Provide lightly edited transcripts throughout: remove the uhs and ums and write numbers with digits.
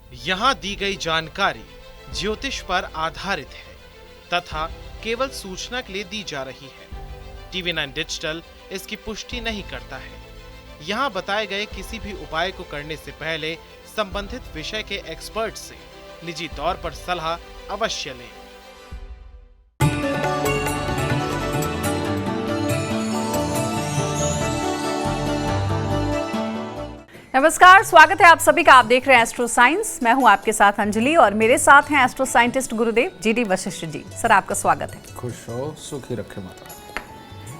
यहाँ दी गई जानकारी ज्योतिष पर आधारित है तथा केवल सूचना के लिए दी जा रही है। टीवी 9 डिजिटल इसकी पुष्टि नहीं करता है। यहाँ बताए गए किसी भी उपाय को करने से पहले संबंधित विषय के एक्सपर्ट से निजी तौर पर सलाह अवश्य लें। नमस्कार, स्वागत है आप सभी का। आप देख रहे हैं एस्ट्रो साइंस। मैं हूं आपके साथ अंजलि और मेरे साथ हैं एस्ट्रो साइंटिस्ट गुरुदेव जीडी वशिष्ठ जी। सर, आपका स्वागत है। खुश हो, सुखी रखे माता।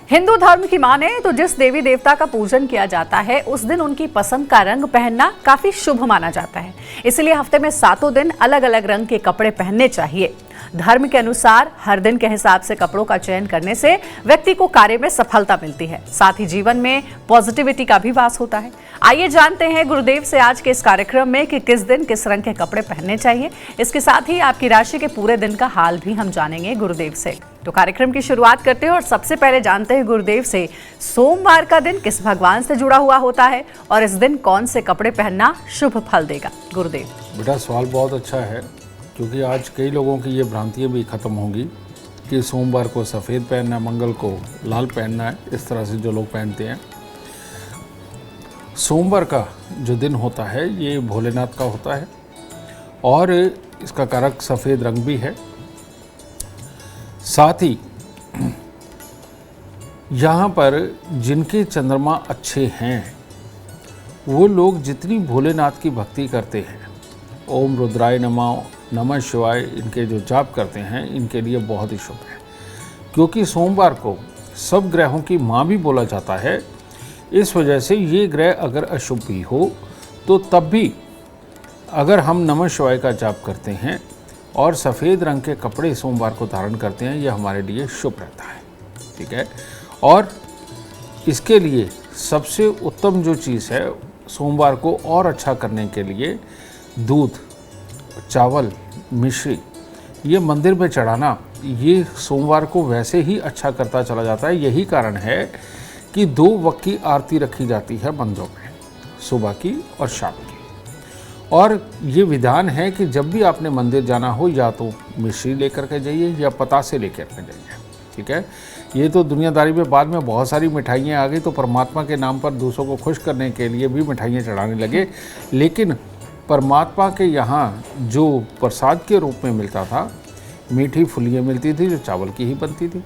हिंदू धर्म की माने तो जिस देवी देवता का पूजन किया जाता है उस दिन उनकी पसंद का रंग पहनना काफी शुभ माना जाता है। इसलिए हफ्ते में 7 दिन अलग अलग रंग के कपड़े पहनने चाहिए। धर्म के अनुसार हर दिन के हिसाब से कपड़ों का चयन करने से व्यक्ति को कार्य में सफलता मिलती है, साथ ही जीवन में पॉजिटिविटी का भी वास होता है। आइए जानते हैं गुरुदेव से आज के इस कार्यक्रम में कि किस दिन किस रंग के कपड़े पहनने चाहिए। इसके साथ ही आपकी राशि के पूरे दिन का हाल भी हम जानेंगे गुरुदेव से। तो कार्यक्रम की शुरुआत करते हैं और सबसे पहले जानते हैं गुरुदेव से सोमवार का दिन किस भगवान से जुड़ा हुआ होता है और इस दिन कौन से कपड़े पहनना शुभ फल देगा। गुरुदेव बेटा, सवाल बहुत अच्छा है, क्योंकि आज कई लोगों की ये भ्रांतियाँ भी खत्म होंगी कि सोमवार को सफ़ेद पहनना है, मंगल को लाल पहनना है। इस तरह से जो लोग पहनते हैं, सोमवार का जो दिन होता है ये भोलेनाथ का होता है और इसका कारक सफ़ेद रंग भी है। साथ ही यहाँ पर जिनके चंद्रमा अच्छे हैं वो लोग जितनी भोलेनाथ की भक्ति करते हैं, ओम रुद्राय नमः, नमः शिवाय, इनके जो जाप करते हैं, इनके लिए बहुत ही शुभ है। क्योंकि सोमवार को सब ग्रहों की माँ भी बोला जाता है, इस वजह से ये ग्रह अगर अशुभ भी हो तो तब भी अगर हम नमः शिवाय का जाप करते हैं और सफ़ेद रंग के कपड़े सोमवार को धारण करते हैं, यह हमारे लिए शुभ रहता है। ठीक है। और इसके लिए सबसे उत्तम जो चीज़ है सोमवार को और अच्छा करने के लिए, दूध, चावल, मिश्री ये मंदिर में चढ़ाना, ये सोमवार को वैसे ही अच्छा करता चला जाता है। यही कारण है कि 2 वक्त की आरती रखी जाती है मंदिरों में, सुबह की और शाम की। और ये विधान है कि जब भी आपने मंदिर जाना हो, या तो मिश्री लेकर के जाइए या पतासे लेकर के जाइए। ठीक है। ये तो दुनियादारी में बाद में बहुत सारी मिठाइयाँ आ गई, तो परमात्मा के नाम पर दूसरों को खुश करने के लिए भी मिठाइयाँ चढ़ाने लगे। लेकिन परमात्मा के यहाँ जो प्रसाद के रूप में मिलता था, मीठी फुलियाँ मिलती थी जो चावल की ही बनती थी,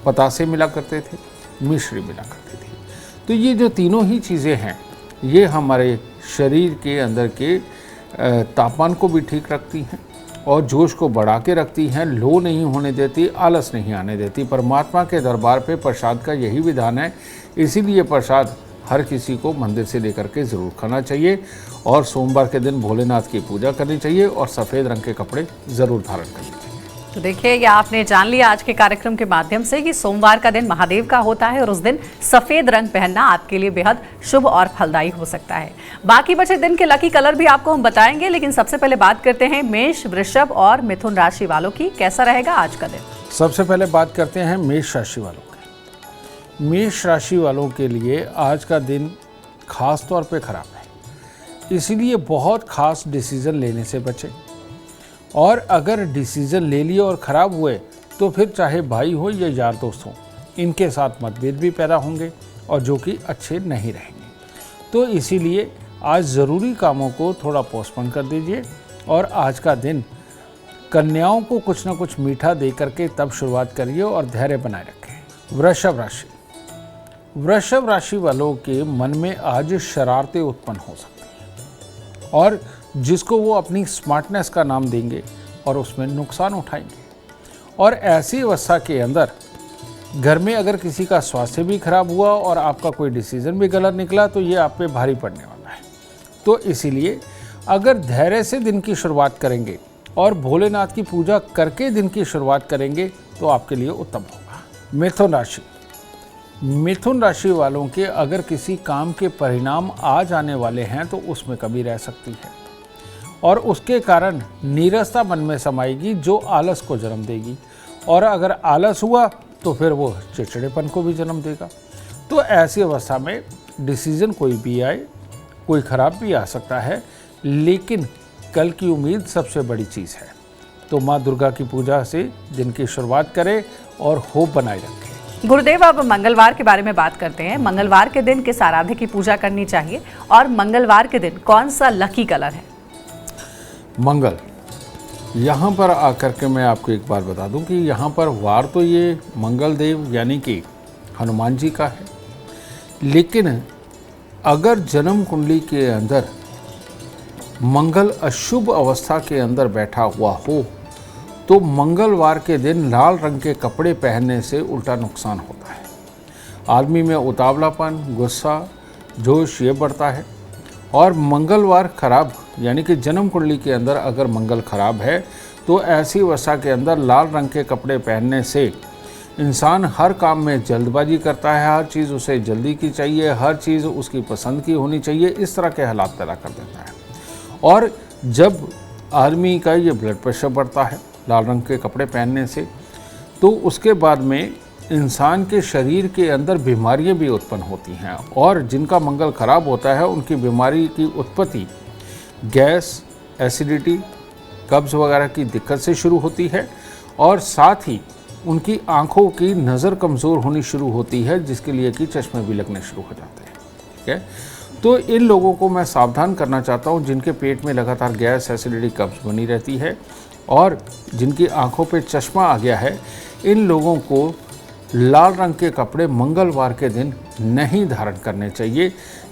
पतासे मिला करते थे, मिश्री मिला करती थी। तो ये जो तीनों ही चीज़ें हैं, ये हमारे शरीर के अंदर के तापमान को भी ठीक रखती हैं और जोश को बढ़ा के रखती हैं, लो नहीं होने देती, आलस नहीं आने देती। परमात्मा के दरबार पे प्रसाद का यही विधान है। इसीलिए प्रसाद हर किसी को मंदिर से लेकर के ज़रूर खाना चाहिए और सोमवार के दिन भोलेनाथ की पूजा करनी चाहिए और सफ़ेद रंग के कपड़े ज़रूर धारण करने चाहिए। तो देखिए, ये आपने जान लिया आज के कार्यक्रम के माध्यम से कि सोमवार का दिन महादेव का होता है और उस दिन सफेद रंग पहनना आपके लिए बेहद शुभ और फलदायी हो सकता है। बाकी बचे दिन के लकी कलर भी आपको हम बताएंगे, लेकिन सबसे पहले बात करते हैं मेष, वृषभ और मिथुन राशि वालों की। कैसा रहेगा आज का दिन? सबसे पहले बात करते हैं मेष राशि वालों की। मेष राशि वालों के लिए आज का दिन खास तौर पे खराब है, इसीलिए बहुत खास डिसीजन लेने से बचें। और अगर डिसीजन ले लिए और ख़राब हुए तो फिर चाहे भाई हो या यार दोस्त हो, इनके साथ मतभेद भी पैदा होंगे और जो कि अच्छे नहीं रहेंगे। तो इसीलिए आज ज़रूरी कामों को थोड़ा पोस्टपोन कर दीजिए और आज का दिन कन्याओं को कुछ ना कुछ मीठा दे करके तब शुरुआत करिए और धैर्य बनाए रखें। वृषभ राशि, वृषभ राशि वालों के मन में आज शरारतें उत्पन्न हो सकती हैं और जिसको वो अपनी स्मार्टनेस का नाम देंगे और उसमें नुकसान उठाएंगे। और ऐसी अवस्था के अंदर घर में अगर किसी का स्वास्थ्य भी खराब हुआ और आपका कोई डिसीजन भी गलत निकला तो ये आप पे भारी पड़ने वाला है। तो इसीलिए अगर धैर्य से दिन की शुरुआत करेंगे और भोलेनाथ की पूजा करके दिन की शुरुआत करेंगे तो आपके लिए उत्तम होगा। मिथुन राशि, मिथुन राशि वालों के अगर किसी काम के परिणाम आ जाने वाले हैं तो उसमें कमी रह सकती है और उसके कारण नीरसता मन में समाएगी जो आलस को जन्म देगी, और अगर आलस हुआ तो फिर वो चिड़चिड़ेपन को भी जन्म देगा। तो ऐसी अवस्था में डिसीजन कोई भी आए, कोई ख़राब भी आ सकता है, लेकिन कल की उम्मीद सबसे बड़ी चीज़ है। तो माँ दुर्गा की पूजा से दिन की शुरुआत करें और होप बनाए रखें। गुरुदेव, अब मंगलवार के बारे में बात करते हैं। मंगलवार के दिन किस आराध्य की पूजा करनी चाहिए और मंगलवार के दिन कौन सा लकी कलर है? मंगल, यहाँ पर आकर के मैं आपको एक बार बता दूं कि यहाँ पर वार तो ये मंगल देव यानी कि हनुमान जी का है, लेकिन अगर जन्म कुंडली के अंदर मंगल अशुभ अवस्था के अंदर बैठा हुआ हो तो मंगलवार के दिन लाल रंग के कपड़े पहनने से उल्टा नुकसान होता है। आदमी में उतावलापन, गुस्सा, जोश ये बढ़ता है। और मंगलवार खराब यानी कि जन्म कुंडली के अंदर अगर मंगल खराब है तो ऐसी अवस्था के अंदर लाल रंग के कपड़े पहनने से इंसान हर काम में जल्दबाजी करता है, हर चीज़ उसे जल्दी की चाहिए, हर चीज़ उसकी पसंद की होनी चाहिए, इस तरह के हालात पैदा कर देता है। और जब आदमी का ये ब्लड प्रेशर बढ़ता है लाल रंग के कपड़े पहनने से, तो उसके बाद में इंसान के शरीर के अंदर बीमारियां भी उत्पन्न होती हैं। और जिनका मंगल खराब होता है उनकी बीमारी की उत्पत्ति गैस, एसिडिटी, कब्ज़ वगैरह की दिक्कत से शुरू होती है और साथ ही उनकी आँखों की नज़र कमज़ोर होनी शुरू होती है, जिसके लिए कि चश्मे भी लगने शुरू हो जाते हैं। ठीक है, तो इन लोगों को मैं सावधान करना चाहता हूँ जिनके पेट में लगातार गैस, एसिडिटी, कब्ज़ बनी रहती है और जिनकी आँखों पे चश्मा आ गया है। इन लोगों को लाल रंग के कपड़े मंगलवार के दिन नहीं धारण करने चाहिए,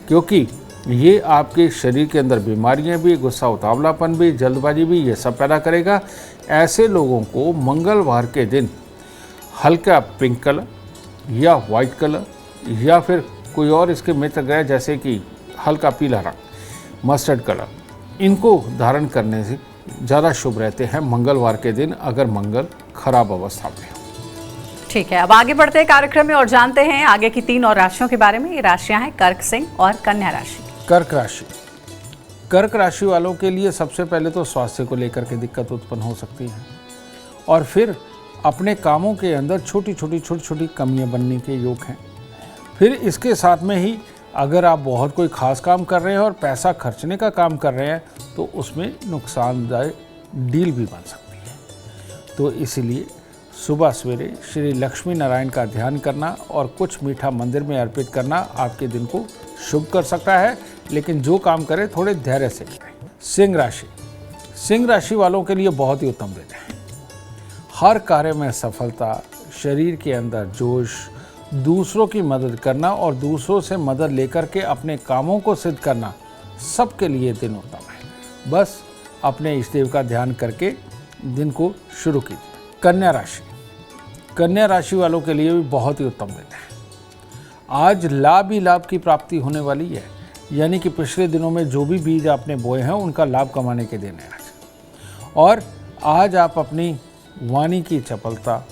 क्योंकि ये आपके शरीर के अंदर बीमारियां भी, गुस्सा, उतावलापन भी, जल्दबाजी भी, ये सब पैदा करेगा। ऐसे लोगों को मंगलवार के दिन हल्का पिंक कलर या वाइट कलर या फिर कोई और इसके मित्र ग्रह जैसे कि हल्का पीला रंग, मस्टर्ड कलर, इनको धारण करने से ज़्यादा शुभ रहते हैं मंगलवार के दिन अगर मंगल खराब अवस्था में हो। ठीक है, अब आगे बढ़ते हैं कार्यक्रम में और जानते हैं आगे की 3 और राशियों के बारे में। ये राशियां हैं कर्क, सिंह और कन्या राशि। कर्क राशि, कर्क राशि वालों के लिए सबसे पहले तो स्वास्थ्य को लेकर के दिक्कत उत्पन्न हो सकती है और फिर अपने कामों के अंदर छोटी छोटी कमियां बनने के योग हैं। फिर इसके साथ में ही अगर आप बहुत कोई खास काम कर रहे हैं और पैसा खर्चने का काम कर रहे हैं तो उसमें नुकसानदायक डील भी बन सकती है। तो इसलिए सुबह सवेरे श्री लक्ष्मी नारायण का ध्यान करना और कुछ मीठा मंदिर में अर्पित करना आपके दिन को शुभ कर सकता है, लेकिन जो काम करें थोड़े धैर्य से करें। सिंह राशि, सिंह राशि वालों के लिए बहुत ही उत्तम दिन है। हर कार्य में सफलता, शरीर के अंदर जोश, दूसरों की मदद करना और दूसरों से मदद लेकर के अपने कामों को सिद्ध करना, सबके लिए दिन उत्तम है। बस अपने इष्ट देव का ध्यान करके दिन को शुरू कीजिए। कन्या राशि, कन्या राशि वालों के लिए भी बहुत ही उत्तम दिन है। आज लाभ ही लाभ की प्राप्ति होने वाली है, यानी कि पिछले दिनों में जो भी बीज आपने बोए हैं उनका लाभ कमाने के दिन है आज। और आज आप अपनी वाणी की चपलता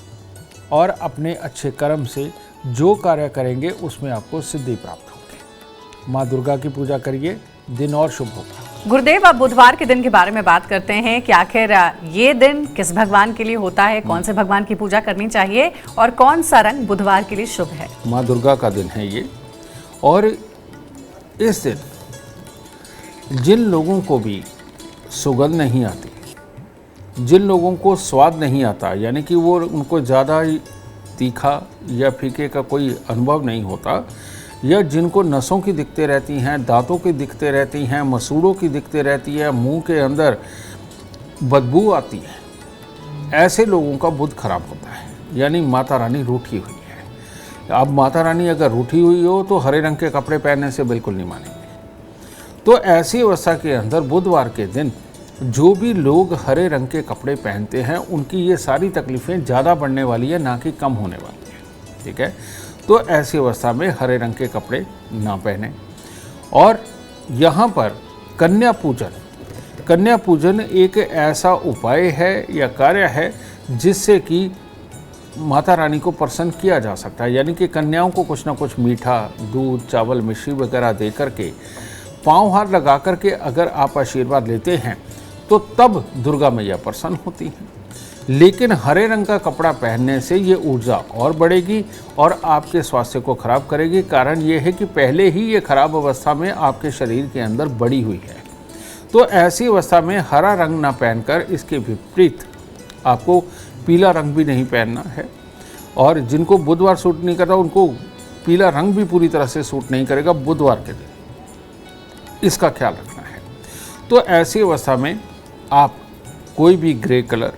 और अपने अच्छे कर्म से जो कार्य करेंगे उसमें आपको सिद्धि प्राप्त होगी। माँ दुर्गा की पूजा करिए, दिन और शुभ होगा। गुरुदेव, अब बुधवार के दिन के बारे में बात करते हैं कि आखिर ये दिन किस भगवान के लिए होता है, कौन से भगवान की पूजा करनी चाहिए और कौन सा रंग बुधवार के लिए शुभ है? माँ दुर्गा का दिन है ये। और इस दिन जिन लोगों को भी सुगंध नहीं आती, जिन लोगों को स्वाद नहीं आता, यानी कि वो उनको ज़्यादा तीखा या फीके का कोई अनुभव नहीं होता, या जिनको नसों की दिक्कतें रहती हैं, दांतों की दिक्कतें रहती हैं, मसूड़ों की दिक्कतें रहती है, मुंह के अंदर बदबू आती है, ऐसे लोगों का बुध खराब होता है, यानी माता रानी रूठी हुई है। अब माता रानी अगर रूठी हुई हो तो हरे रंग के कपड़े पहनने से बिल्कुल नहीं मानेंगे। तो ऐसी अवस्था के अंदर बुधवार के दिन जो भी लोग हरे रंग के कपड़े पहनते हैं उनकी ये सारी तकलीफ़ें ज़्यादा बढ़ने वाली है, ना कि कम होने वाली है। ठीक है, तो ऐसी अवस्था में हरे रंग के कपड़े ना पहने। और यहाँ पर कन्या पूजन, कन्या पूजन एक ऐसा उपाय है या कार्य है जिससे कि माता रानी को प्रसन्न किया जा सकता है, यानी कि कन्याओं को कुछ ना कुछ मीठा, दूध, चावल, मिश्री वगैरह दे करके, पाँव हाथ लगा करके अगर आप आशीर्वाद लेते हैं तो तब दुर्गा मैया प्रसन्न होती हैं। लेकिन हरे रंग का कपड़ा पहनने से ये ऊर्जा और बढ़ेगी और आपके स्वास्थ्य को खराब करेगी। कारण ये है कि पहले ही ये खराब अवस्था में आपके शरीर के अंदर बढ़ी हुई है। तो ऐसी अवस्था में हरा रंग ना पहनकर इसके विपरीत आपको पीला रंग भी नहीं पहनना है। और जिनको बुधवार सूट नहीं करता उनको पीला रंग भी पूरी तरह से सूट नहीं करेगा बुधवार के दिन, इसका ख्याल रखना है। तो ऐसी अवस्था में आप कोई भी ग्रे कलर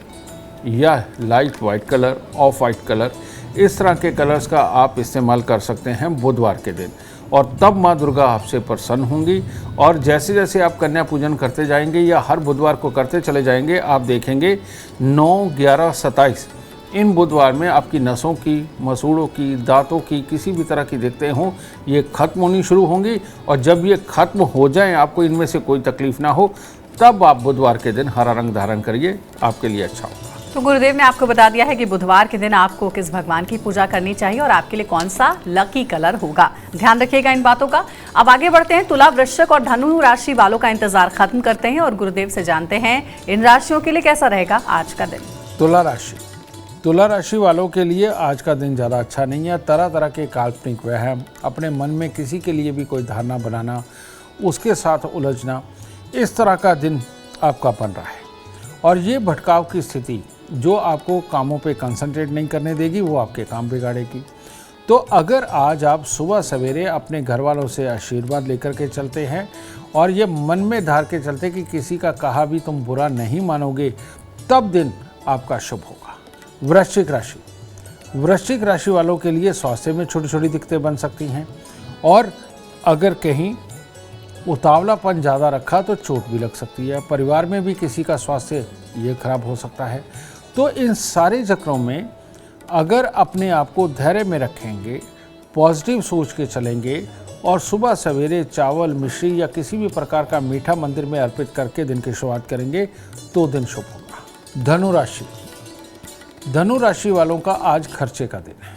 या light white colour, of white colour, इस तरह के कलर्स का आप इस्तेमाल कर सकते हैं बुधवार के दिन, और तब माँ दुर्गा आपसे प्रसन्न होंगी। और जैसे जैसे आप कन्या पूजन करते जाएंगे या हर बुधवार को करते चले जाएंगे, आप देखेंगे 9, 11, 27 इन बुधवार में आपकी नसों की, मसूड़ों की, दांतों की किसी भी तरह की दिक्कतें हों, ये खत्म होनी शुरू होंगी। और जब ये खत्म हो जाएं, आपको इनमें से कोई तकलीफ ना हो, तब आप बुधवार के दिन हरा रंग धारण करिए, आपके लिए अच्छा होगा। तो गुरुदेव ने आपको बता दिया है कि बुधवार के दिन आपको किस भगवान की पूजा करनी चाहिए और आपके लिए कौन सा लकी कलर होगा। ध्यान रखिएगा इन बातों का। अब आगे बढ़ते हैं, तुला, वृश्चिक और धनु राशि वालों का इंतजार खत्म करते हैं और गुरुदेव से जानते हैं इन राशियों के लिए कैसा रहेगा आज का दिन। तुला राशि वालों के लिए आज का दिन ज़्यादा अच्छा नहीं है। तरह तरह के काल्पनिक वहम, अपने मन में किसी के लिए भी कोई धारणा बनाना, उसके साथ उलझना, इस तरह का दिन आपका बन रहा है। और ये भटकाव की स्थिति जो आपको कामों पे कंसंट्रेट नहीं करने देगी, वो आपके काम बिगाड़ेगी। तो अगर आज आप सुबह सवेरे अपने घर वालों से आशीर्वाद लेकर के चलते हैं और ये मन में धार के चलते कि किसी का कहा भी तुम बुरा नहीं मानोगे, तब दिन आपका शुभ होगा। वृश्चिक राशि वालों के लिए स्वास्थ्य में छोटी छोटी दिक्कतें बन सकती हैं, और अगर कहीं उतावलापन ज़्यादा रखा तो चोट भी लग सकती है। परिवार में भी किसी का स्वास्थ्य ये खराब हो सकता है। तो इन सारे चक्रों में अगर अपने आप को धैर्य में रखेंगे, पॉजिटिव सोच के चलेंगे और सुबह सवेरे चावल, मिश्री या किसी भी प्रकार का मीठा मंदिर में अर्पित करके दिन की शुरुआत करेंगे तो दिन शुभ होगा। धनु राशि वालों का आज खर्चे का दिन है,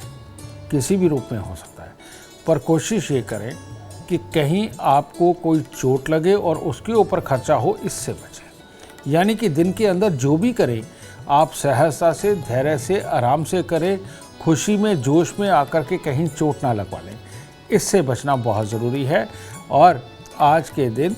किसी भी रूप में हो सकता है, पर कोशिश ये करें कि कहीं आपको कोई चोट लगे और उसके ऊपर खर्चा हो, इससे बचें। यानी कि दिन के अंदर जो भी करें आप सहजता से, धैर्य से, आराम से करें, खुशी में, जोश में आकर के कहीं चोट ना लगवा लें, इससे बचना बहुत ज़रूरी है। और आज के दिन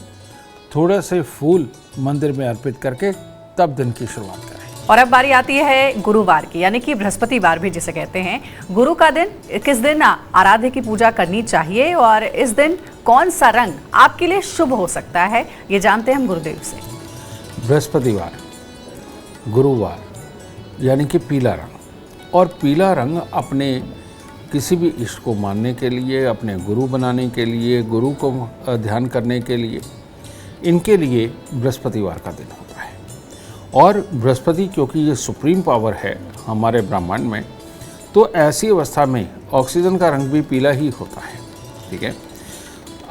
थोड़े से फूल मंदिर में अर्पित करके तब दिन की शुरुआत करें। और अब बारी आती है गुरुवार की, यानी कि बृहस्पतिवार भी जिसे कहते हैं। गुरु का दिन, किस दिन आराध्य की पूजा करनी चाहिए और इस दिन कौन सा रंग आपके लिए शुभ हो सकता है, ये जानते हैं हम गुरुदेव से। बृहस्पतिवार, गुरुवार, यानी कि पीला रंग। और पीला रंग अपने किसी भी इष्ट को मानने के लिए, अपने गुरु बनाने के लिए, गुरु को ध्यान करने के लिए, इनके लिए बृहस्पतिवार का दिन होता है। और बृहस्पति क्योंकि ये सुप्रीम पावर है हमारे ब्रह्मांड में, तो ऐसी अवस्था में ऑक्सीजन का रंग भी पीला ही होता है। ठीक है,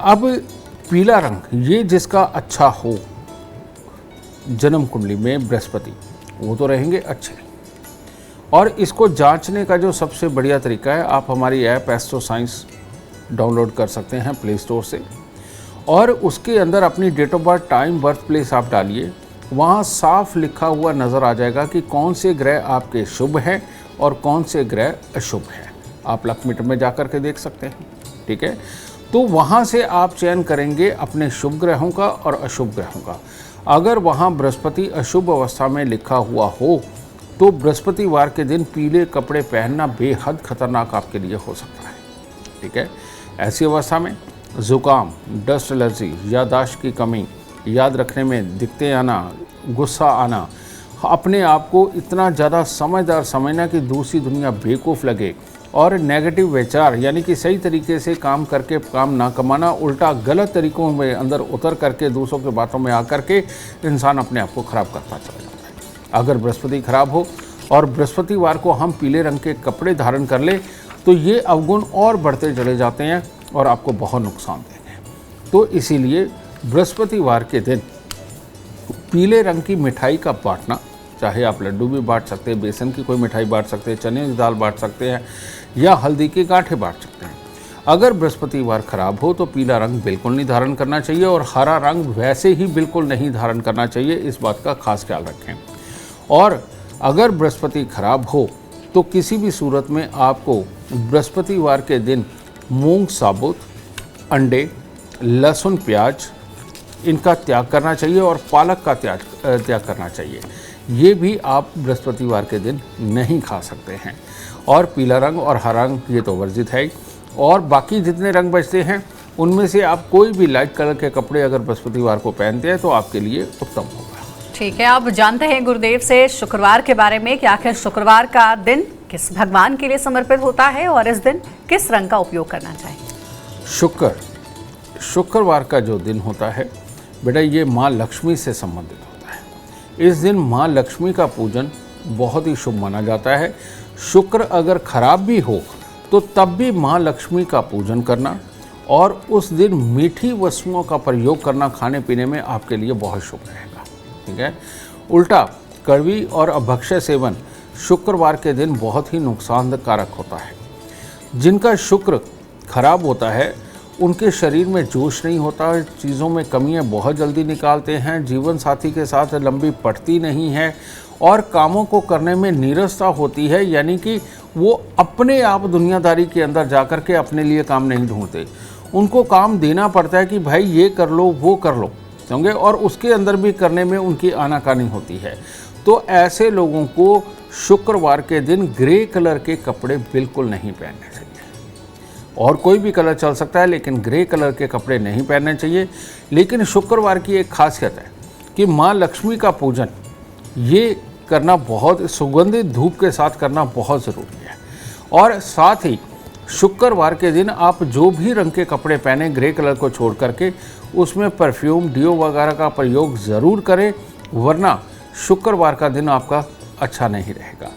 अब पीला रंग ये जिसका अच्छा हो जन्म कुंडली में बृहस्पति, वो तो रहेंगे अच्छे। और इसको जांचने का जो सबसे बढ़िया तरीका है, आप हमारी ऐप एस्ट्रो साइंस डाउनलोड कर सकते हैं प्ले स्टोर से, और उसके अंदर अपनी date of birth, time, birth place आप डालिए। वहाँ साफ लिखा हुआ नज़र आ जाएगा कि कौन से ग्रह आपके शुभ हैं और कौन से ग्रह अशुभ हैं। आप लक मीटर में जा कर के देख सकते हैं। ठीक है, तो वहाँ से आप चयन करेंगे अपने शुभ ग्रहों का और अशुभ ग्रहों का। अगर वहाँ बृहस्पति अशुभ अवस्था में लिखा हुआ हो तो बृहस्पतिवार के दिन पीले कपड़े पहनना बेहद खतरनाक आपके लिए हो सकता है। ठीक है, ऐसी अवस्था में ज़ुकाम, डस्ट एलर्जी, याददाश्त की कमी, याद रखने में दिक्कतें आना, गुस्सा आना, अपने आप को इतना ज़्यादा समझदार समझना कि दूसरी दुनिया बेवकूफ़ लगे, और नेगेटिव विचार यानी कि सही तरीके से काम करके काम ना कमाना, उल्टा गलत तरीक़ों में अंदर उतर करके दूसरों के बातों में आकर के इंसान अपने आप को ख़राब करता चला जाता है। अगर बृहस्पति खराब हो और बृहस्पतिवार को हम पीले रंग के कपड़े धारण कर ले तो ये अवगुण और बढ़ते चले जाते हैं और आपको बहुत नुकसान देंगे। तो इसीलिए बृहस्पतिवार के दिन पीले रंग की मिठाई का बांटना, चाहे आप लड्डू भी बांट सकते हैं, बेसन की कोई मिठाई बांट सकते हैं, चने की दाल बांट सकते हैं, या हल्दी के गांठे बांट सकते हैं। अगर बृहस्पतिवार खराब हो तो पीला रंग बिल्कुल नहीं धारण करना चाहिए, और हरा रंग वैसे ही बिल्कुल नहीं धारण करना चाहिए, इस बात का खास ख्याल रखें। और अगर बृहस्पति खराब हो तो किसी भी सूरत में आपको बृहस्पतिवार के दिन मूंग साबुत, अंडे, लहसुन, प्याज इनका त्याग करना चाहिए और पालक का त्याग करना चाहिए। ये भी आप बृहस्पतिवार के दिन नहीं खा सकते हैं। और पीला रंग और हरा रंग ये तो वर्जित है ही। और बाकी जितने रंग बचते हैं उनमें से आप कोई भी लाइट कलर के कपड़े अगर बृहस्पतिवार को पहनते हैं तो आपके लिए उत्तम होगा। ठीक है, अब जानते हैं गुरुदेव से शुक्रवार के बारे में कि आखिर शुक्रवार का दिन किस भगवान के लिए समर्पित होता है और इस दिन किस रंग का उपयोग करना चाहिए। शुक्रवार का जो दिन होता है बेटा, ये माँ लक्ष्मी से संबंधित होता है। इस दिन माँ लक्ष्मी का पूजन बहुत ही शुभ माना जाता है। शुक्र अगर खराब भी हो तो तब भी माँ लक्ष्मी का पूजन करना और उस दिन मीठी वस्तुओं का प्रयोग करना खाने पीने में आपके लिए बहुत शुभ रहेगा। ठीक है। उल्टा कड़वी और अभक्ष्य सेवन शुक्रवार के दिन बहुत ही नुकसानकारक होता है। जिनका शुक्र खराब होता है उनके शरीर में जोश नहीं होता है, चीज़ों में कमियां बहुत जल्दी निकालते हैं, जीवन साथी के साथ लंबी पटती नहीं है और कामों को करने में नीरसता होती है। यानी कि वो अपने आप दुनियादारी के अंदर जाकर के अपने लिए काम नहीं ढूंढते, उनको काम देना पड़ता है कि भाई ये कर लो वो कर लो, समझे, और उसके अंदर भी करने में उनकी आनाकानी होती है। तो ऐसे लोगों को शुक्रवार के दिन ग्रे कलर के कपड़े बिल्कुल नहीं पहनने चाहिए। और कोई भी कलर चल सकता है लेकिन ग्रे कलर के कपड़े नहीं पहनने चाहिए। लेकिन शुक्रवार की एक खासियत है कि माँ लक्ष्मी का पूजन ये करना बहुत सुगंधित धूप के साथ करना बहुत ज़रूरी है। और साथ ही शुक्रवार के दिन आप जो भी रंग के कपड़े पहने ग्रे कलर को छोड़ करके उसमें परफ्यूम डिओ वगैरह का प्रयोग ज़रूर करें, वरना शुक्रवार का दिन आपका अच्छा नहीं रहेगा।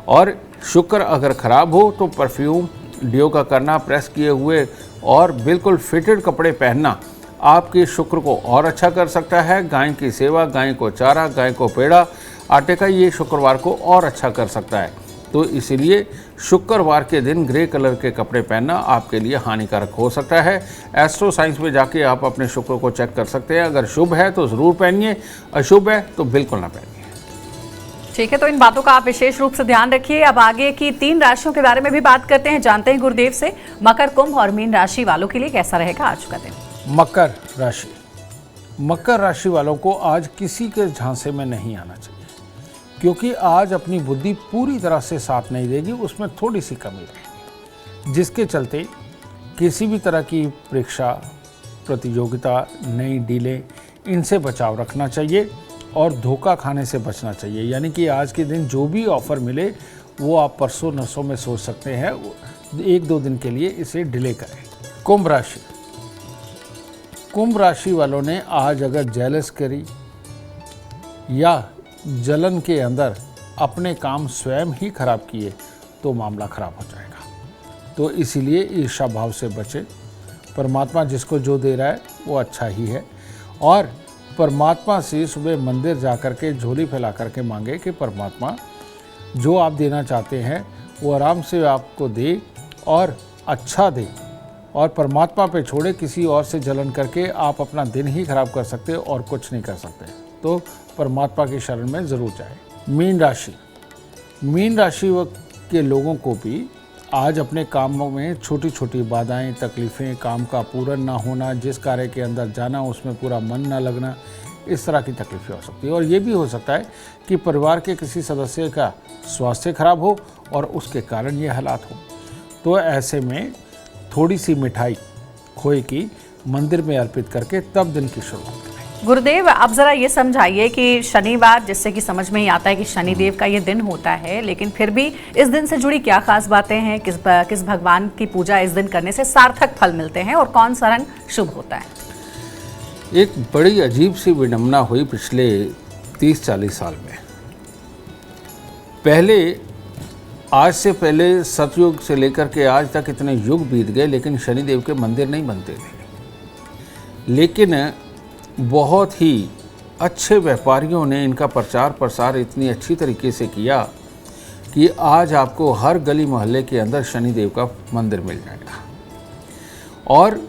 और शुक्र अगर ख़राब हो तो परफ्यूम डिओ का करना, प्रेस किए हुए और बिल्कुल फिटेड कपड़े पहनना आपके शुक्र को और अच्छा कर सकता है। गाय की सेवा, गाय को चारा, गाय को पेड़ा, आटे का, ये शुक्रवार को और अच्छा कर सकता है। तो इसीलिए शुक्रवार के दिन ग्रे कलर के कपड़े पहनना आपके लिए हानिकारक हो सकता है। एस्ट्रो साइंस में जाके आप अपने शुक्र को चेक कर सकते हैं। अगर शुभ है तो ज़रूर पहनिए, अशुभ है तो बिल्कुल ना पहनिए। ठीक है, तो इन बातों का आप विशेष रूप से ध्यान रखिए। अब आगे की 3 राशियों के बारे में भी बात करते हैं, जानते हैं गुरुदेव से मकर, कुंभ और मीन राशि वालों के लिए कैसा रहेगा आज का दिन। मकर राशि वालों को आज किसी के झांसे में नहीं आना चाहिए, क्योंकि आज अपनी बुद्धि पूरी तरह से साथ नहीं देगी, उसमें थोड़ी सी कमी रहेगी, जिसके चलते किसी भी तरह की परीक्षा, प्रतियोगिता, नई डीलें, इनसे बचाव रखना चाहिए और धोखा खाने से बचना चाहिए। यानी कि आज के दिन जो भी ऑफ़र मिले वो आप परसों नरसों में सोच सकते हैं, 1-2 दिन के लिए इसे डिले करें। कुंभ राशि वालों ने आज अगर जेलस करी या जलन के अंदर अपने काम स्वयं ही खराब किए तो मामला खराब हो जाएगा। तो इसीलिए ईर्ष्या भाव से बचे। परमात्मा जिसको जो दे रहा है वो अच्छा ही है और परमात्मा से सुबह मंदिर जाकर के झोली फैला करके मांगे कि परमात्मा जो आप देना चाहते हैं वो आराम से आपको दे और अच्छा दे, और परमात्मा पे छोड़े। किसी और से जलन करके आप अपना दिन ही खराब कर सकते और कुछ नहीं कर सकते। तो परमात्मा की शरण में ज़रूर जाए। मीन राशि के लोगों को भी आज अपने कामों में छोटी छोटी बाधाएं, तकलीफ़ें, काम का पूर्ण ना होना, जिस कार्य के अंदर जाना उसमें पूरा मन ना लगना, इस तरह की तकलीफ़ें हो सकती है। और ये भी हो सकता है कि परिवार के किसी सदस्य का स्वास्थ्य खराब हो और उसके कारण ये हालात हो। तो ऐसे में थोड़ी सी मिठाई खोए की मंदिर में अर्पित करके तब दिन की शुरुआत करें। गुरुदेव, आप जरा ये समझाइए कि शनिवार, जिससे कि समझ में ही आता है कि शनिदेव का ये दिन होता है, लेकिन फिर भी इस दिन से जुड़ी क्या खास बातें हैं? किस भगवान की पूजा इस दिन करने से सार्थक फल मिलते हैं और कौन सा रंग शुभ होता है? एक बड़ी अजीब सी विडंबना हुई पिछले 30-40 साल में। आज से पहले सतयुग से लेकर के आज तक इतने युग बीत गए, लेकिन शनिदेव के मंदिर नहीं बनते थे। लेकिन बहुत ही अच्छे व्यापारियों ने इनका प्रचार प्रसार इतनी अच्छी तरीके से किया कि आज आपको हर गली मोहल्ले के अंदर शनिदेव का मंदिर मिल जाएगा। और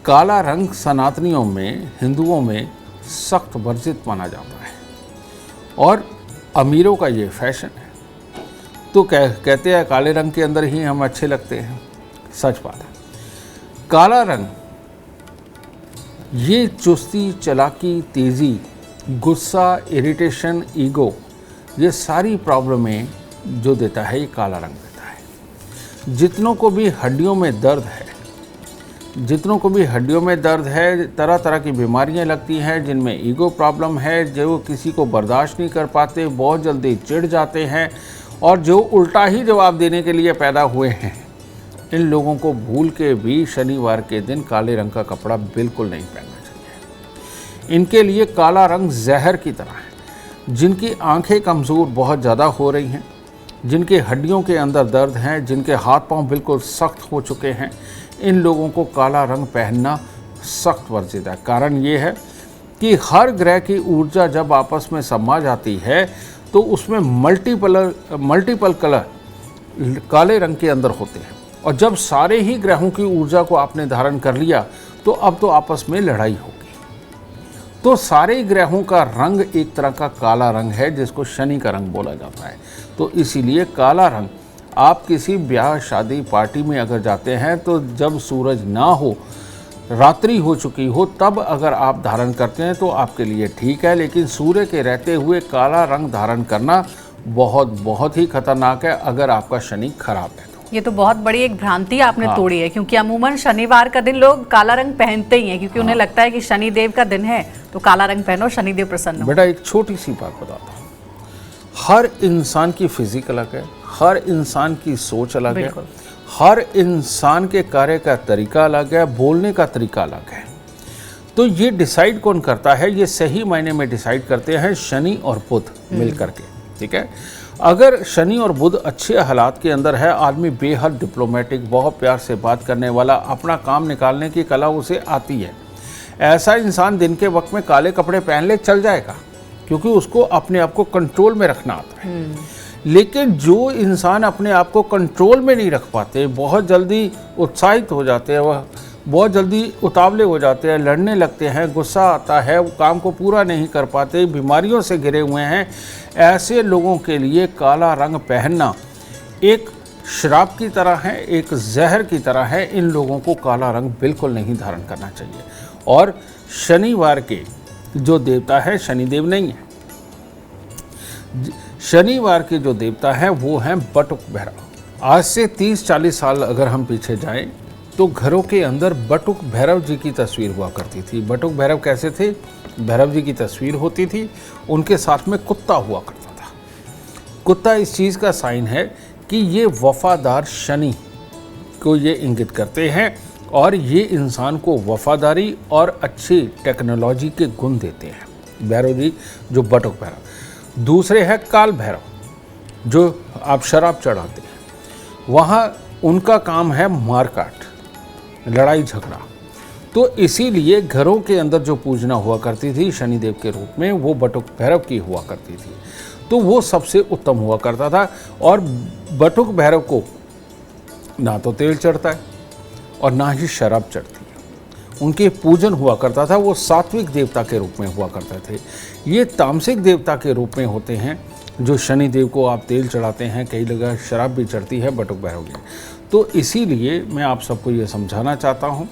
काला रंग सनातनियों में, हिंदुओं में सख्त वर्जित माना जाता है और अमीरों का ये फैशन है। तो कहते हैं काले रंग के अंदर ही हम अच्छे लगते हैं। सच बात है। काला रंग ये चुस्ती, चालाकी, तेज़ी, गुस्सा, इरिटेशन, ईगो, ये सारी प्रॉब्लमें जो देता है ये काला रंग देता है। जितनों को भी हड्डियों में दर्द है, तरह तरह की बीमारियां लगती हैं, जिनमें ईगो प्रॉब्लम है, जो किसी को बर्दाश्त नहीं कर पाते, बहुत जल्दी चिढ़ जाते हैं और जो उल्टा ही जवाब देने के लिए पैदा हुए हैं, इन लोगों को भूल के भी शनिवार के दिन काले रंग का कपड़ा बिल्कुल नहीं पहनना चाहिए। इनके लिए काला रंग जहर की तरह है। जिनकी आंखें कमज़ोर बहुत ज़्यादा हो रही हैं, जिनके हड्डियों के अंदर दर्द हैं, जिनके हाथ पांव बिल्कुल सख्त हो चुके हैं, इन लोगों को काला रंग पहनना सख्त वर्जित है। कारण ये है कि हर ग्रह की ऊर्जा जब आपस में समा जाती है तो उसमें मल्टीपल कलर काले रंग के अंदर होते हैं, और जब सारे ही ग्रहों की ऊर्जा को आपने धारण कर लिया तो अब तो आपस में लड़ाई होगी। तो सारे ग्रहों का रंग एक तरह का काला रंग है, जिसको शनि का रंग बोला जाता है। तो इसीलिए काला रंग आप किसी ब्याह, शादी, पार्टी में अगर जाते हैं तो जब सूरज ना हो, रात्रि हो चुकी हो, तब अगर आप धारण करते हैं तो आपके लिए ठीक है, लेकिन सूर्य के रहते हुए काला रंग धारण करना बहुत ही खतरनाक है अगर आपका शनि खराब है। ये तो बहुत बड़ी एक भ्रांति आपने तोड़ी है, क्योंकि अमूमन शनिवार का दिन लोग काला रंग पहनते ही हैं, क्योंकि उन्हें लगता है कि शनिदेव का दिन है तो काला रंग पहनो, शनिदेव प्रसन्न हो। बेटा एक छोटी सी बात बताता हूँ, हर इंसान की फिजिक अलग है, हर इंसान की सोच अलग है, हर इंसान के कार्य का तरीका अलग है, बोलने का तरीका अलग है। तो ये डिसाइड कौन करता है? ये सही मायने में डिसाइड करते हैं शनि और बुध मिल करके, ठीक है। अगर शनि और बुध अच्छे हालात के अंदर है, आदमी बेहद डिप्लोमेटिक, बहुत प्यार से बात करने वाला, अपना काम निकालने की कला उसे आती है, ऐसा इंसान दिन के वक्त में काले कपड़े पहन ले चल जाएगा, क्योंकि उसको अपने आप को कंट्रोल में रखना आता है। लेकिन जो इंसान अपने आप को कंट्रोल में नहीं रख पाते, बहुत जल्दी उत्साहित हो जाते हैं, वह बहुत जल्दी उतावले हो जाते हैं, लड़ने लगते हैं, गुस्सा आता है, वो काम को पूरा नहीं कर पाते, बीमारियों से घिरे हुए हैं, ऐसे लोगों के लिए काला रंग पहनना एक श्राप की तरह है, एक जहर की तरह है। इन लोगों को काला रंग बिल्कुल नहीं धारण करना चाहिए। और शनिवार के जो देवता है शनिदेव नहीं है, शनिवार के जो देवता है वो हैं बटुक भैरव। आज से 30-40 साल अगर हम पीछे जाएं तो घरों के अंदर बटुक भैरव जी की तस्वीर हुआ करती थी। बटुक भैरव कैसे थे? भैरव जी की तस्वीर होती थी, उनके साथ में कुत्ता हुआ करता था। कुत्ता इस चीज़ का साइन है कि ये वफादार शनि को ये इंगित करते हैं और ये इंसान को वफादारी और अच्छी टेक्नोलॉजी के गुण देते हैं। भैरव जी जो बटुक भैरव। दूसरे हैं काल भैरव, जो आप शराब चढ़ाते हैं, वहाँ उनका काम है मारकाट, लड़ाई झगड़ा। तो इसीलिए घरों के अंदर जो पूजना हुआ करती थी शनिदेव के रूप में, वो बटुक भैरव की हुआ करती थी। तो वो सबसे उत्तम हुआ करता था। और बटुक भैरव को ना तो तेल चढ़ता है और ना ही शराब चढ़ती है। उनके पूजन हुआ करता था, वो सात्विक देवता के रूप में हुआ करते थे। ये तामसिक देवता के रूप में होते हैं, जो शनिदेव को आप तेल चढ़ाते हैं, कई जगह शराब भी चढ़ती है बटुक भैरव की। तो इसीलिए मैं आप सबको ये समझाना चाहता हूँ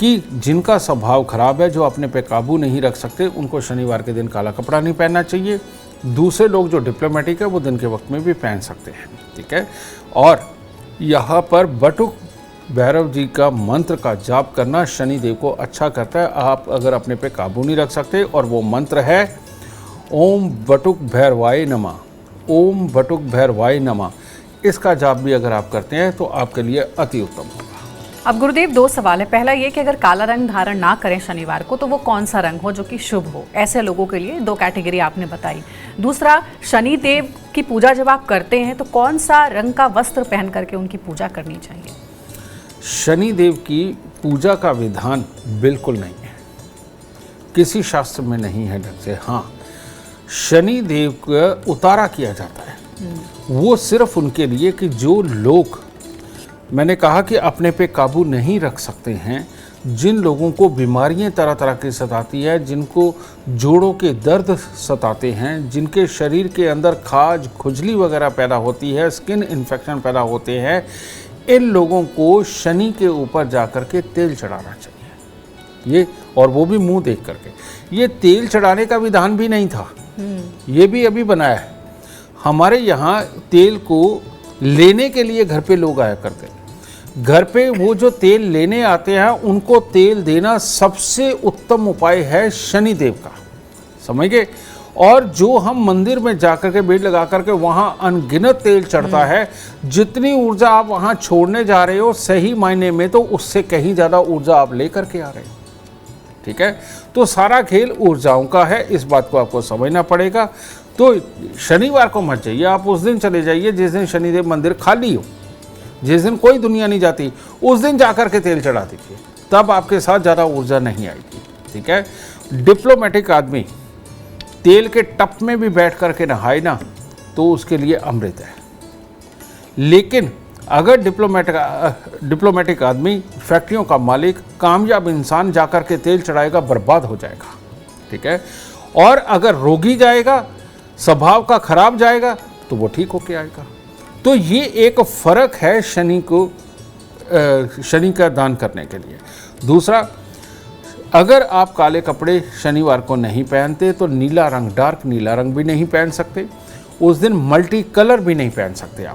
कि जिनका स्वभाव खराब है, जो अपने पे काबू नहीं रख सकते, उनको शनिवार के दिन काला कपड़ा नहीं पहनना चाहिए। दूसरे लोग जो डिप्लोमेटिक है वो दिन के वक्त में भी पहन सकते हैं, ठीक है। और यहाँ पर बटुक भैरव जी का मंत्र का जाप करना शनिदेव को अच्छा करता है। आप अगर अपने पे काबू नहीं रख सकते, और वो मंत्र है ओम बटुक भैरवाय नमः, ओम बटुक भैरवाय नमः। इसका जाप भी अगर आप करते हैं तो आपके लिए अति उत्तम होगा। अब गुरुदेव, 2 सवाल है। पहला ये कि अगर काला रंग धारण ना करें शनिवार को, तो वो कौन सा रंग हो जो कि शुभ हो? ऐसे लोगों के लिए 2 कैटेगरी आपने बताई। दूसरा, शनिदेव की पूजा जब आप करते हैं तो कौन सा रंग का वस्त्र पहन करके उनकी पूजा करनी चाहिए? शनिदेव की पूजा का विधान बिल्कुल नहीं है, किसी शास्त्र में नहीं है ढंग से। हाँ, शनिदेव का उतारा किया जाता है, वो सिर्फ उनके लिए कि जो लोग, मैंने कहा कि अपने पे काबू नहीं रख सकते हैं, जिन लोगों को बीमारियां तरह तरह की सताती है, जिनको जोड़ों के दर्द सताते हैं, जिनके शरीर के अंदर खाज, खुजली वगैरह पैदा होती है, स्किन इन्फेक्शन पैदा होते हैं, इन लोगों को शनि के ऊपर जाकर के तेल चढ़ाना चाहिए। ये और वो भी मुंह देख करके। ये तेल चढ़ाने का विधान भी नहीं था, ये भी अभी बनाया है। हमारे यहाँ तेल को लेने के लिए घर पे लोग आया करते हैं, घर पे वो जो तेल लेने आते हैं उनको तेल देना सबसे उत्तम उपाय है शनिदेव का, समझ गए। और जो हम मंदिर में जाकर के भीड़ लगा करके वहाँ अनगिनत तेल चढ़ता है, जितनी ऊर्जा आप वहाँ छोड़ने जा रहे हो सही मायने में तो उससे कहीं ज़्यादा ऊर्जा आप लेकर के आ रहे हो, ठीक है। तो सारा खेल ऊर्जाओं का है, इस बात को आपको समझना पड़ेगा। तो शनिवार को मत जाइए, आप उस दिन चले जाइए जिस दिन शनिदेव मंदिर खाली हो, जिस दिन कोई दुनिया नहीं जाती, उस दिन जाकर के तेल चढ़ा दीजिए, तब आपके साथ ज़्यादा ऊर्जा नहीं आएगी, ठीक है। डिप्लोमेटिक आदमी तेल के टप में भी बैठ करके नहाए ना तो उसके लिए अमृत है। लेकिन अगर डिप्लोमेटिक आदमी, फैक्ट्रियों का मालिक, कामयाब इंसान जाकर के तेल चढ़ाएगा, बर्बाद हो जाएगा, ठीक है। और अगर रोगी जाएगा, स्वभाव का खराब जाएगा, तो वो ठीक होके आएगा। तो ये एक फर्क है शनि का दान करने के लिए। दूसरा, अगर आप काले कपड़े शनिवार को नहीं पहनते तो नीला रंग, डार्क नीला रंग भी नहीं पहन सकते, उस दिन मल्टी कलर भी नहीं पहन सकते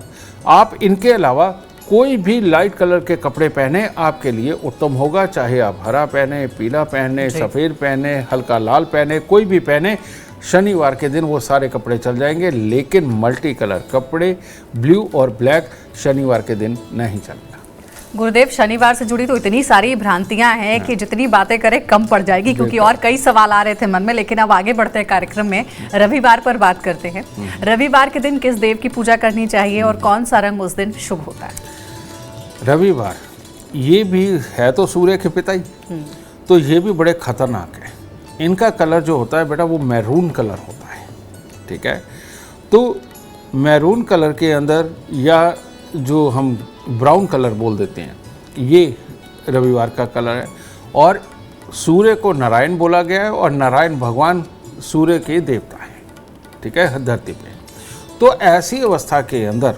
आप इनके अलावा कोई भी लाइट कलर के कपड़े पहने आपके लिए उत्तम होगा। चाहे आप हरा पहने, पीला पहने, सफ़ेद पहने, हल्का लाल पहने, कोई भी पहने, शनिवार के दिन वो सारे कपड़े चल जाएंगे। लेकिन मल्टी कलर कपड़े, ब्लू और ब्लैक, शनिवार के दिन नहीं चलेगा। गुरुदेव, शनिवार से जुड़ी तो इतनी सारी भ्रांतियां हैं कि जितनी बातें करें कम पड़ जाएगी, क्योंकि और कई सवाल आ रहे थे मन में। लेकिन अब आगे बढ़ते हैं कार्यक्रम में, रविवार पर बात करते हैं। रविवार के दिन किस देव की पूजा करनी चाहिए और कौन सा रंग उस दिन शुभ होता है? रविवार ये भी है तो सूर्य के पिता ही, तो ये भी बड़े खतरनाक है। इनका कलर जो होता है बेटा वो मैरून कलर होता है, ठीक है। तो मैरून कलर के अंदर, या जो हम ब्राउन कलर बोल देते हैं, ये रविवार का कलर है। और सूर्य को नारायण बोला गया है और नारायण भगवान सूर्य के देवता हैं, ठीक है, धरती पे। तो ऐसी अवस्था के अंदर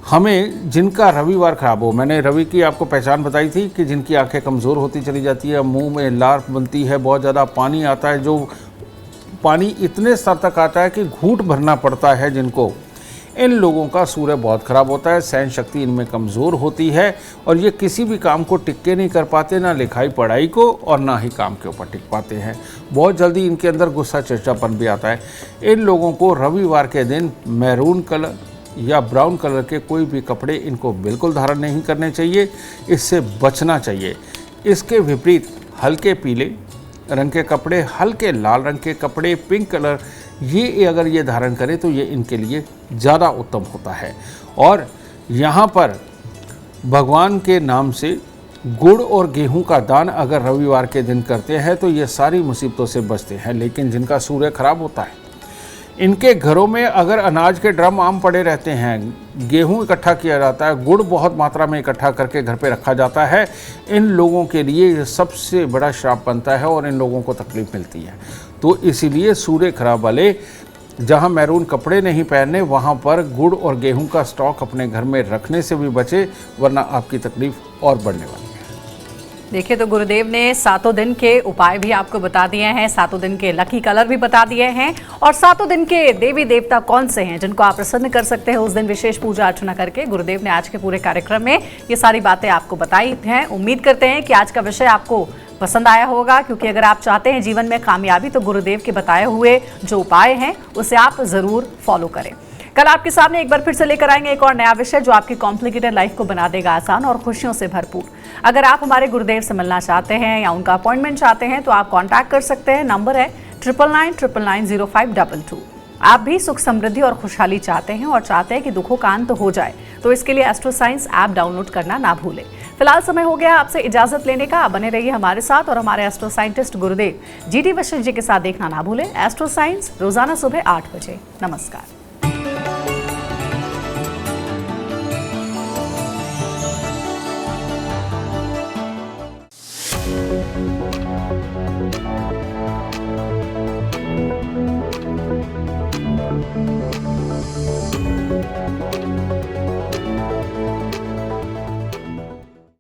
हमें, जिनका रविवार खराब हो, मैंने रवि की आपको पहचान बताई थी कि जिनकी आंखें कमज़ोर होती चली जाती है, मुंह में लार बनती है, बहुत ज़्यादा पानी आता है, जो पानी इतने स्तर तक आता है कि घूंट भरना पड़ता है जिनको, इन लोगों का सूर्य बहुत ख़राब होता है, सहन शक्ति इनमें कमज़ोर होती है और ये किसी भी काम को टिक के नहीं कर पाते, ना लिखाई पढ़ाई को और ना ही काम के ऊपर टिक पाते हैं। बहुत जल्दी इनके अंदर गुस्सा चिड़चिड़ापन भी आता है। इन लोगों को रविवार के दिन मैरून कलर या ब्राउन कलर के कोई भी कपड़े इनको बिल्कुल धारण नहीं करने चाहिए, इससे बचना चाहिए। इसके विपरीत हल्के पीले रंग के कपड़े, हल्के लाल रंग के कपड़े, पिंक कलर, ये अगर ये धारण करें तो ये इनके लिए ज़्यादा उत्तम होता है। और यहाँ पर भगवान के नाम से गुड़ और गेहूं का दान अगर रविवार के दिन करते हैं तो ये सारी मुसीबतों से बचते हैं। लेकिन जिनका सूर्य खराब होता है, इनके घरों में अगर अनाज के ड्रम आम पड़े रहते हैं, गेहूं इकट्ठा किया जाता है, गुड़ बहुत मात्रा में इकट्ठा करके घर पे रखा जाता है, इन लोगों के लिए ये सबसे बड़ा श्राप बनता है और इन लोगों को तकलीफ मिलती है। तो इसीलिए सूर्य खराब वाले जहां मैरून कपड़े नहीं पहनने, वहां पर गुड़ और गेहूं का स्टॉक अपने घर में रखने से भी बचे, वरना आपकी तकलीफ और बढ़ने वाली है। देखिए, तो गुरुदेव ने 7 दिन के उपाय भी आपको बता दिए हैं, 7 दिन के लकी कलर भी बता दिए हैं, और 7 दिन के देवी देवता कौन से हैं जिनको आप प्रसन्न कर सकते हैं उस दिन विशेष पूजा अर्चना करके। गुरुदेव ने आज के पूरे कार्यक्रम में ये सारी बातें आपको बताई हैं। उम्मीद करते हैं कि आज का विषय आपको पसंद आया होगा, क्योंकि अगर आप चाहते हैं जीवन में कामयाबी तो गुरुदेव के बताए हुए जो उपाय हैं उसे आप जरूर फॉलो करें। कल आपके सामने एक बार फिर से लेकर आएंगे एक और नया विषय जो आपकी कॉम्प्लिकेटेड लाइफ को बना देगा आसान और खुशियों से भरपूर। अगर आप हमारे गुरुदेव से मिलना चाहते हैं या उनका अपॉइंटमेंट चाहते हैं तो आप कांटेक्ट कर सकते हैं। नंबर है 99999052। आप भी सुख समृद्धि और खुशहाली चाहते हैं और चाहते हैं कि दुखों का अंत हो जाए, तो इसके लिए एस्ट्रो साइंस ऐप डाउनलोड करना ना भूलें। फिलहाल समय हो गया आपसे इजाजत लेने का। बने रहिए हमारे साथ और हमारे एस्ट्रो साइंटिस्ट गुरुदेव GT वशिष्ठ जी के साथ देखना ना भूलें एस्ट्रो साइंस रोजाना सुबह 8 बजे। नमस्कार।